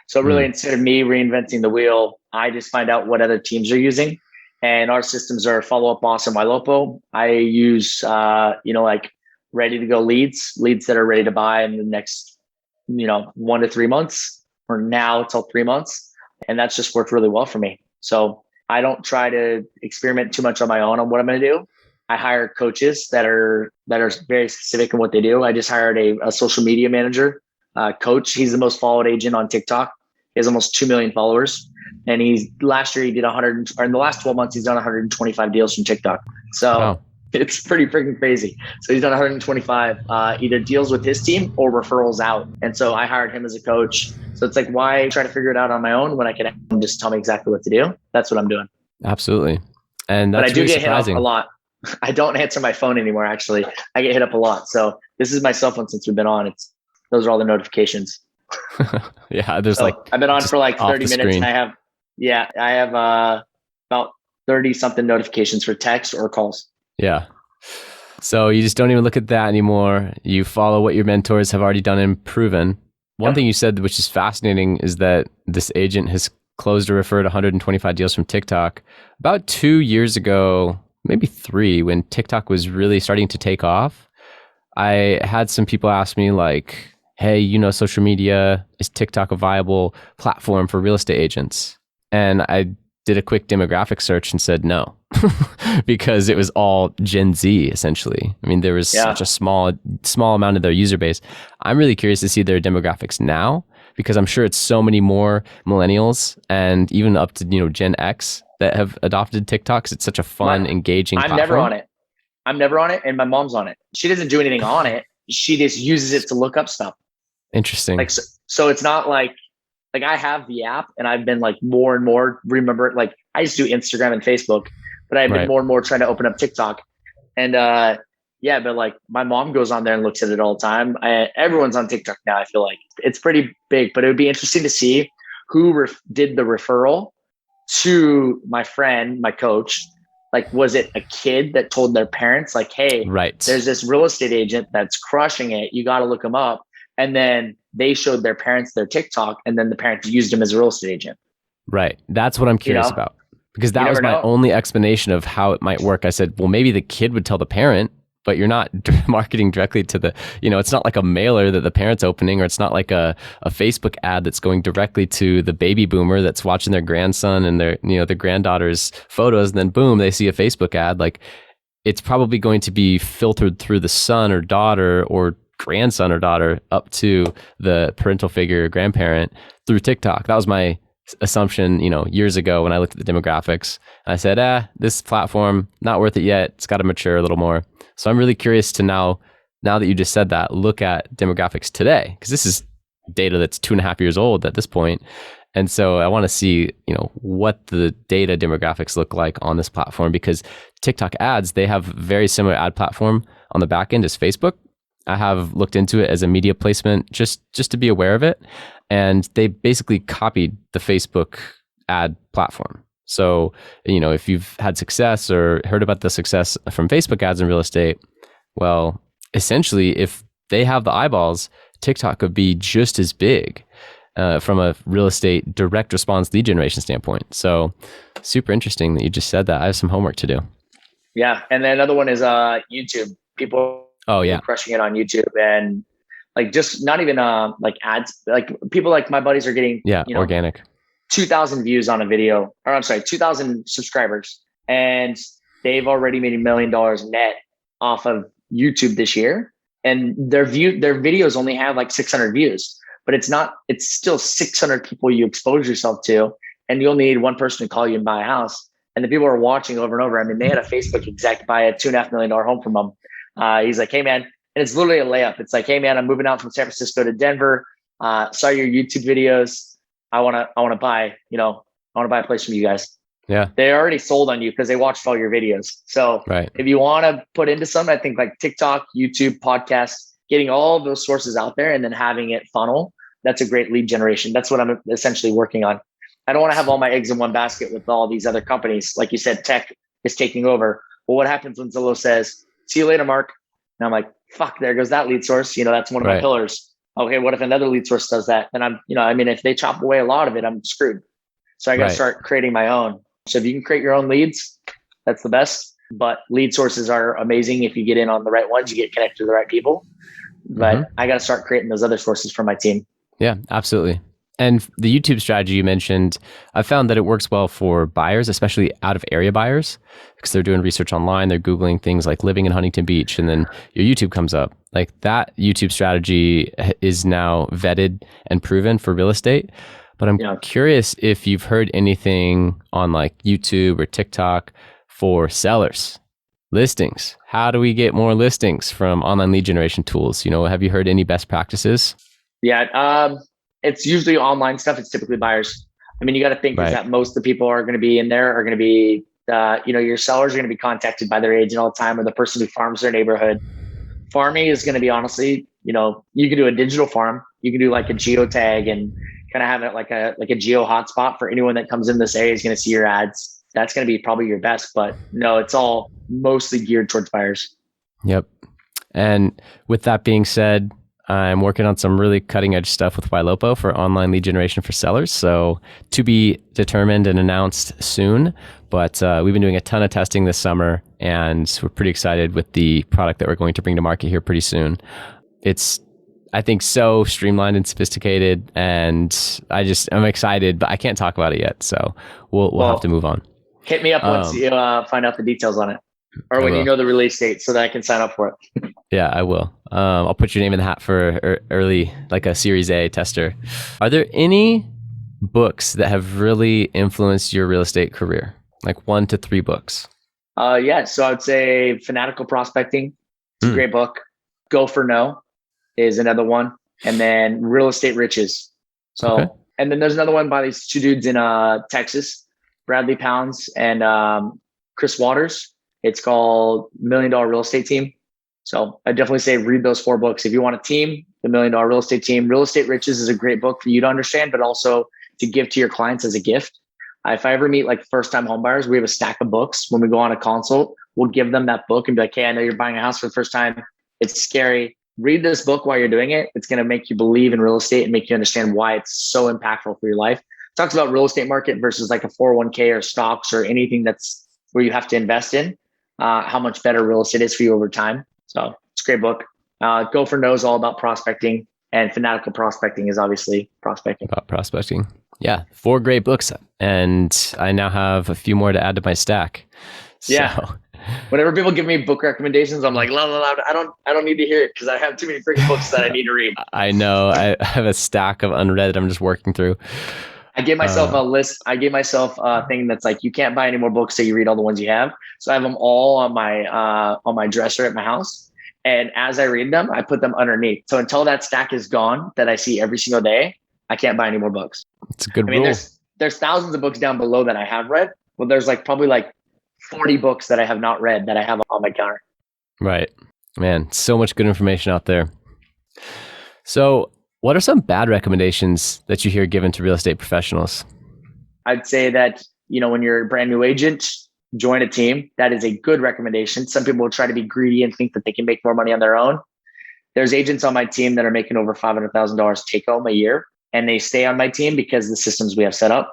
So really, instead of me reinventing the wheel, I just find out what other teams are using. And our systems are Follow Up Boss and Wylopo. I use, like ready to go leads that are ready to buy in the next, 1 to 3 months, or now till 3 months. And that's just worked really well for me. So I don't try to experiment too much on my own on what I'm going to do. I hire coaches that are very specific in what they do. I just hired a social media manager, coach. He's the most followed agent on TikTok. He has almost 2 million followers. And last year he did in the last 12 months, he's done 125 deals from TikTok. So It's pretty freaking crazy. So he's done 125 either deals with his team or referrals out. And so I hired him as a coach. So it's like, why try to figure it out on my own when I can just tell me exactly what to do? That's what I'm doing. Absolutely. And that's but I do really get surprising. hit up a lot. I don't answer my phone anymore, actually. I get hit up a lot. So this is my cell phone since we've been on. Those are all the notifications. There's I've been on for like 30 minutes and I have about 30 something notifications for text or calls. Yeah. So you just don't even look at that anymore. You follow what your mentors have already done and proven. One thing you said, which is fascinating, is that this agent has closed or referred 125 deals from TikTok. About 2 years ago, maybe 3, when TikTok was really starting to take off, I had some people ask me like, hey, social media, is TikTok a viable platform for real estate agents? And I did a quick demographic search and said no, because it was all Gen Z, essentially. I mean, there was such a small amount of their user base. I'm really curious to see their demographics now, because I'm sure it's so many more millennials and even up to, Gen X that have adopted TikTok, 'cause it's such a fun, engaging platform. I'm never on it. And my mom's on it. She doesn't do anything on it. She just uses it to look up stuff. Interesting. Like, so it's not like I have the app and I've been like more and more like I used to do Instagram and Facebook, but I've been more and more trying to open up TikTok. And but like my mom goes on there and looks at it all the time. Everyone's on TikTok now. I feel like it's pretty big, but it would be interesting to see who did the referral to my friend, my coach. Like, was it a kid that told their parents like, hey, there's this real estate agent that's crushing it. You got to look him up. And then they showed their parents their TikTok, and then the parents used him as a real estate agent. Right. That's what I'm curious about, because that was my only explanation of how it might work. I said, well, maybe the kid would tell the parent, but you're not marketing directly to the, it's not like a mailer that the parent's opening, or it's not like a Facebook ad that's going directly to the baby boomer that's watching their grandson and their, their granddaughter's photos. And then boom, they see a Facebook ad. Like, it's probably going to be filtered through the son or daughter or grandson or daughter up to the parental figure, grandparent, through TikTok. That was my assumption, years ago when I looked at the demographics. I said, this platform, not worth it yet. It's got to mature a little more. So I'm really curious to now that you just said that, look at demographics today, because this is data that's 2.5 years old at this point. And so I want to see, what the data demographics look like on this platform, because TikTok ads, they have very similar ad platform on the back end as Facebook. I have looked into it as a media placement just to be aware of it. And they basically copied the Facebook ad platform. So, if you've had success or heard about the success from Facebook ads in real estate, well, essentially, if they have the eyeballs, TikTok could be just as big from a real estate direct response lead generation standpoint. So super interesting that you just said that. I have some homework to do. Yeah. And then another one is YouTube. People are crushing it on YouTube, and like, just not even like ads, like people like my buddies are getting organic 2,000 views on a video, or I'm sorry, 2,000 subscribers, and they've already made $1 million net off of YouTube this year. And their videos only have like 600 views, but it's still 600 people you expose yourself to, and you only need one person to call you and buy a house. And the people are watching over and over. I mean, they had a Facebook exec buy a $2.5 million home from them. He's like, hey man, and it's literally a layup. It's like, hey man, I'm moving out from San Francisco to Denver. Saw your YouTube videos. I want to buy, a place from you guys. Yeah. They already sold on you because they watched all your videos. So if you want to put into something, I think like TikTok, YouTube, podcasts, getting all of those sources out there and then having it funnel, that's a great lead generation. That's what I'm essentially working on. I don't want to have all my eggs in one basket with all these other companies. Like you said, tech is taking over. Well, what happens when Zillow says, see you later, Mark? And I'm like, fuck, there goes that lead source. That's one of my pillars. Okay, what if another lead source does that? Then if they chop away a lot of it, I'm screwed. So I got to start creating my own. So if you can create your own leads, that's the best. But lead sources are amazing. If you get in on the right ones, you get connected to the right people. But I got to start creating those other sources for my team. Yeah, absolutely. And the YouTube strategy you mentioned, I found that it works well for buyers, especially out of area buyers, because they're doing research online. They're Googling things like living in Huntington Beach, and then your YouTube comes up. Like, that YouTube strategy is now vetted and proven for real estate. But I'm curious if you've heard anything on like YouTube or TikTok for sellers, listings. How do we get more listings from online lead generation tools? Have you heard any best practices? Yeah. It's usually online stuff. It's typically buyers. I mean, you got to think is that most of the people are going to be in there are going to be, your sellers are going to be contacted by their agent all the time, or the person who farms their neighborhood. Farming is going to be, honestly, you can do a digital farm. You can do like a geotag and kind of have it like a geo hotspot for anyone that comes in this area is going to see your ads. That's going to be probably your best, but no, it's all mostly geared towards buyers. Yep. And with that being said, I'm working on some really cutting edge stuff with Wylopo for online lead generation for sellers. So to be determined and announced soon, but we've been doing a ton of testing this summer, and we're pretty excited with the product that we're going to bring to market here pretty soon. It's, I think, so streamlined and sophisticated, and I'm excited, but I can't talk about it yet. So we'll have to move on. Hit me up once you find out the details on it, or when you know the release date, so that I can sign up for it. Yeah, I will. I'll put your name in the hat for early, like a Series A tester. Are there any books that have really influenced your real estate career? Like 1 to 3 books? Yeah. So I would say Fanatical Prospecting. It's a great book. Go for No is another one. And then Real Estate Riches. So, and then there's another one by these 2 dudes in Texas, Bradley Pounds and Chris Waters. It's called $1 Million Real Estate Team. So I definitely say read those 4 books. If you want a team, the $1 Million Real Estate Team. Real Estate Riches is a great book for you to understand, but also to give to your clients as a gift. If I ever meet like first-time home buyers, we have a stack of books. When we go on a consult, we'll give them that book and be like, hey, I know you're buying a house for the first time. It's scary. Read this book while you're doing it. It's going to make you believe in real estate and make you understand why it's so impactful for your life. It talks about real estate market versus like a 401k or stocks or anything that's where you have to invest in, how much better real estate is for you over time. So it's a great book. Go for Knows all about prospecting, and Fanatical Prospecting is obviously prospecting. About prospecting. Yeah, 4 great books, and I now have a few more to add to my stack. Yeah. Whenever people give me book recommendations, I'm like, la, la, la, I don't need to hear it because I have too many freaking books that I need to read. I know. I have a stack of unread I'm just working through. I gave myself a list. I gave myself a thing that's like, you can't buy any more books till you read all the ones you have. So I have them all on my dresser at my house. And as I read them, I put them underneath. So until that stack is gone that I see every single day, I can't buy any more books. It's a good rule. There's thousands of books down below that I have read. Well, there's probably 40 books that I have not read that I have on my counter. Right. Man, so much good information out there. So what are some bad recommendations that you hear given to real estate professionals? I'd say that, when you're a brand new agent, join a team. That is a good recommendation. Some people will try to be greedy and think that they can make more money on their own. There's agents on my team that are making over $500,000 take home a year, and they stay on my team because of the systems we have set up.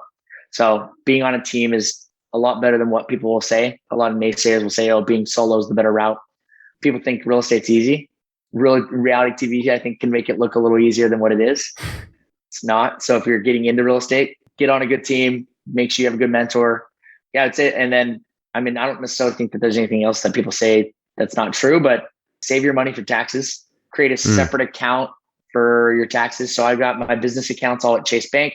So being on a team is a lot better than what people will say. A lot of naysayers will say, being solo is the better route. People think real estate's easy. Reality TV, I think, can make it look a little easier than what it is. It's not. So if you're getting into real estate, get on a good team, make sure you have a good mentor. Yeah, that's it. And then, I don't necessarily think that there's anything else that people say that's not true, but save your money for taxes. Create a separate account for your taxes. So I've got my business accounts all at Chase Bank.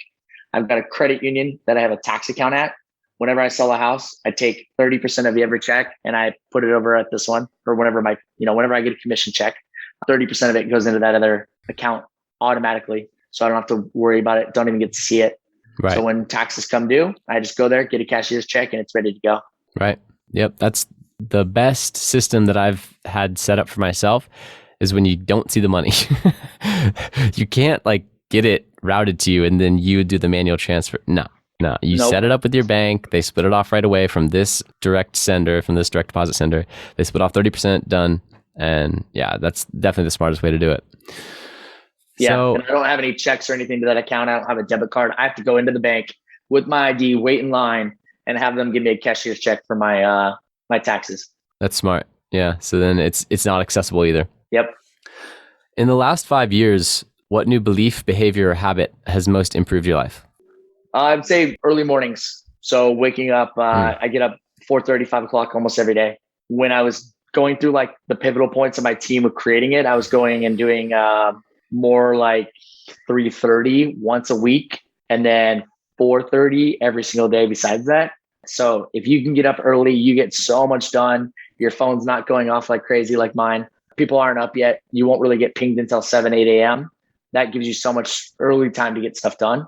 I've got a credit union that I have a tax account at. Whenever I sell a house, I take 30% of every check and I put it over at this one, or whenever whenever I get a commission check, 30% of it goes into that other account automatically. So I don't have to worry about it. Don't even get to see it. Right. So when taxes come due, I just go there, get a cashier's check, and it's ready to go. Right. Yep. That's the best system that I've had set up for myself, is when you don't see the money. You can't get it routed to you and then you do the manual transfer. No, you set it up with your bank. They split it off right away from this direct deposit sender. They split off 30%, done. And yeah, that's definitely the smartest way to do it. Yeah. So, and I don't have any checks or anything to that account. I don't have a debit card. I have to go into the bank with my ID, wait in line, and have them give me a cashier's check for my my taxes. That's smart. Yeah. So then it's not accessible either. Yep. In the last 5 years, what new belief, behavior, or habit has most improved your life? I'd say early mornings. So waking up, I get up 4:30, 5 o'clock almost every day. When I was going through the pivotal points of my team of creating it, I was going and doing more 3:30 once a week, and then 4:30 every single day besides that. So if you can get up early, you get so much done. Your phone's not going off like crazy like mine. People aren't up yet. You won't really get pinged until 7, 8 a.m. That gives you so much early time to get stuff done.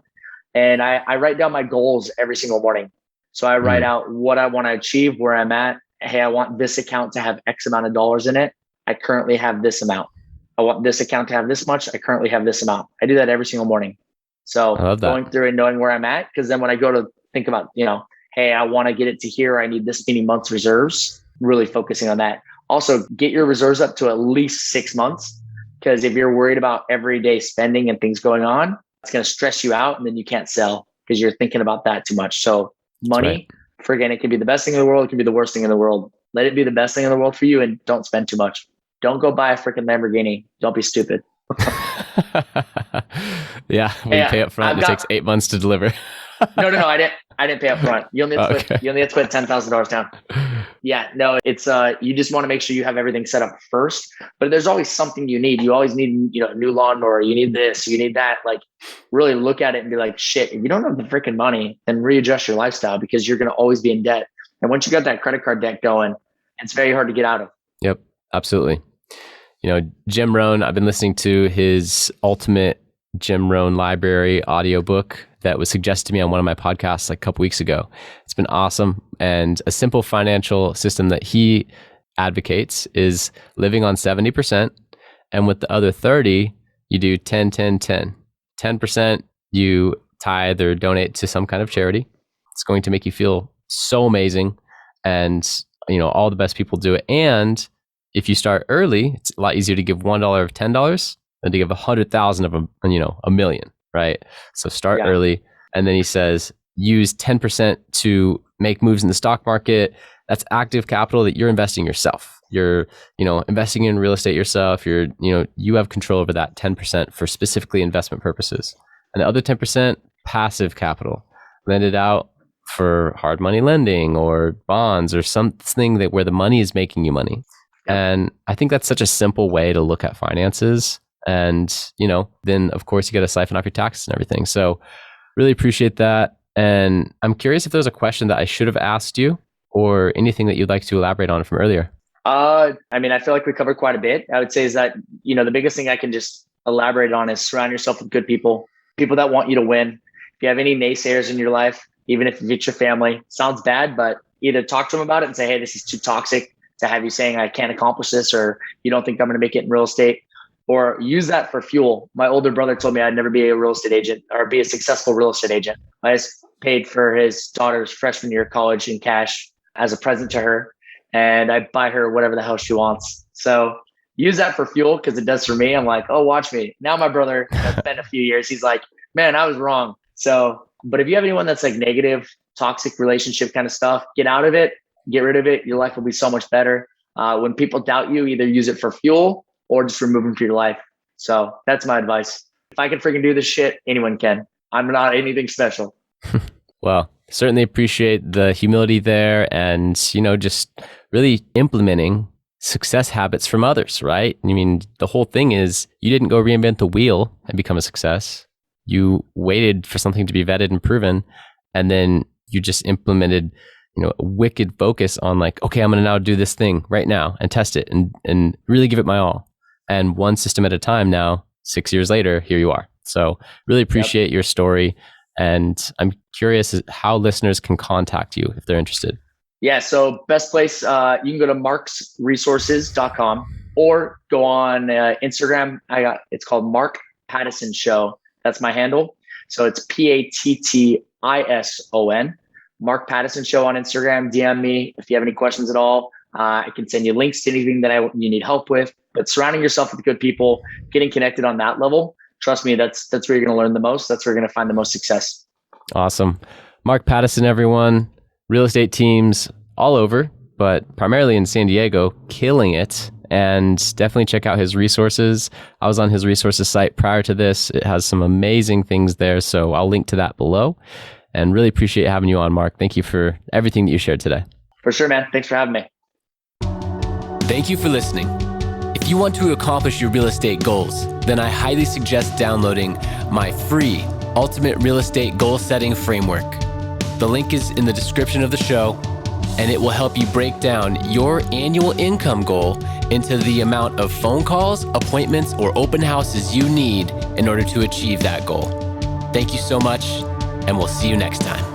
And I write down my goals every single morning. So I write out what I want to achieve, where I'm at. Hey, I want this account to have X amount of dollars in it. I currently have this amount. I want this account to have this much. I currently have this amount. I do that every single morning. So going through and knowing where I'm at, because then when I go to think about, hey, I want to get it to here, I need this many months reserves, really focusing on that. Also, get your reserves up to at least 6 months, because if you're worried about everyday spending and things going on, it's going to stress you out, and then you can't sell because you're thinking about that too much. So money, forget, it can be the best thing in the world. It can be the worst thing in the world. Let it be the best thing in the world for you, and don't spend too much. Don't go buy a freaking Lamborghini. Don't be stupid. Yeah, when you pay up front, it takes 8 months to deliver. No, I didn't pay up front. You only have to put $10,000 down. Yeah, no, it's you just want to make sure you have everything set up first. But there's always something you need. You always need, a new lawnmower. You need this. You need that. Really look at it and be like, shit. If you don't have the freaking money, then readjust your lifestyle, because you're going to always be in debt. And once you got that credit card debt going, it's very hard to get out of. Yep, absolutely. Jim Rohn, I've been listening to his Ultimate Jim Rohn Library audiobook that was suggested to me on one of my podcasts a couple weeks ago. It's been awesome. And a simple financial system that he advocates is living on 70%. And with the other 30, you do 10, 10, 10. 10% you tithe or donate to some kind of charity. It's going to make you feel so amazing. And, all the best people do it. And if you start early, it's a lot easier to give $1 of $10 than to give 100,000 of a million, right? So start early. And then he says, use 10% to make moves in the stock market. That's active capital that you're investing yourself. You're, investing in real estate yourself. You have control over that 10% for specifically investment purposes. And the other 10%, passive capital. Lend it out for hard money lending or bonds or something where the money is making you money. And I think that's such a simple way to look at finances. And, then of course you got to siphon off your taxes and everything. So really appreciate that. And I'm curious if there's a question that I should have asked you or anything that you'd like to elaborate on from earlier. I feel like we covered quite a bit. I would say is that, the biggest thing I can just elaborate on is surround yourself with good people that want you to win. If you have any naysayers in your life, even if it's your family, sounds bad, but either talk to them about it and say, hey, this is too toxic to have you saying I can't accomplish this, or you don't think I'm going to make it in real estate, or use that for fuel. My older brother told me I'd never be a real estate agent or be a successful real estate agent. I just paid for his daughter's freshman year of college in cash as a present to her. And I buy her whatever the hell she wants. So use that for fuel because it does for me. I'm like, oh, watch me. Now my brother has spent a few years. He's like, man, I was wrong. So, but if you have anyone that's like negative, toxic relationship kind of stuff, get out of it, get rid of it. Your life will be so much better. When people doubt you, either use it for fuel or just remove them from your life. So that's my advice. If I can freaking do this shit, anyone can. I'm not anything special. Well, certainly appreciate the humility there and, just really implementing success habits from others, right? I mean, the whole thing is you didn't go reinvent the wheel and become a success. You waited for something to be vetted and proven, and then you just implemented, a wicked focus on like, okay, I'm going to now do this thing right now and test it and really give it my all. And one system at a time now, 6 years later, here you are. So really appreciate your story. And I'm curious how listeners can contact you if they're interested. Yeah. So best place, you can go to marksresources.com or go on Instagram. It's called Mark Pattison Show. That's my handle. So it's Pattison, Mark Pattison Show on Instagram. DM me if you have any questions at all. I can send you links to anything that you need help with. But surrounding yourself with good people, getting connected on that level, trust me, that's where you're going to learn the most. That's where you're going to find the most success. Awesome. Mark Pattison, everyone. Real estate teams all over, but primarily in San Diego, killing it. And definitely check out his resources. I was on his resources site prior to this. It has some amazing things there. So I'll link to that below. And really appreciate having you on, Mark. Thank you for everything that you shared today. For sure, man. Thanks for having me. Thank you for listening. If you want to accomplish your real estate goals, then I highly suggest downloading my free Ultimate Real Estate Goal Setting Framework. The link is in the description of the show, and it will help you break down your annual income goal into the amount of phone calls, appointments, or open houses you need in order to achieve that goal. Thank you so much, and we'll see you next time.